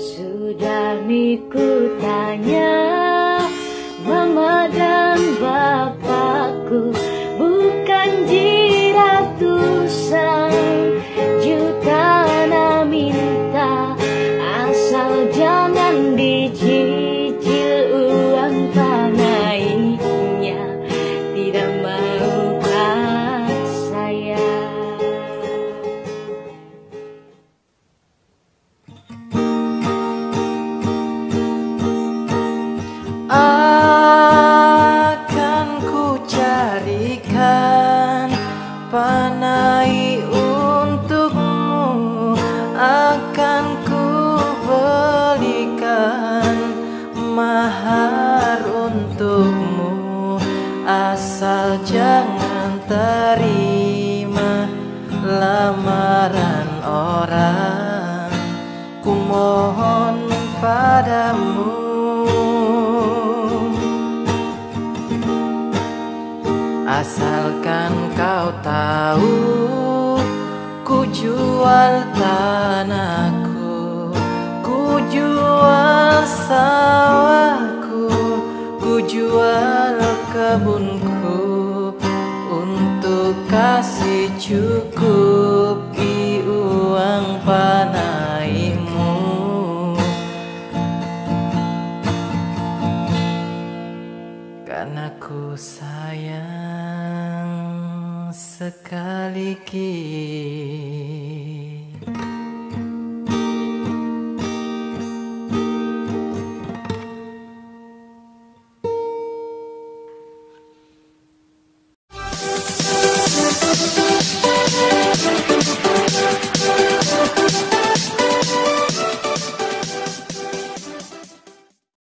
Sudah niku tanya mama dan bapakku, bukan jiratusan juta na minta, asal jangan dicicil uang panainya. Tidak maukah saya? Akan ku carikan panai untukmu, akan ku belikan mahar untukmu, asal jangan terima lamaran orang. Ku mohon padamu, asalkan kau tahu, ku jual tanahku, ku jual sawahku, ku jual kebunku, untuk kasih cukupi uang panaimu. Karena ku sayang sekali lagi.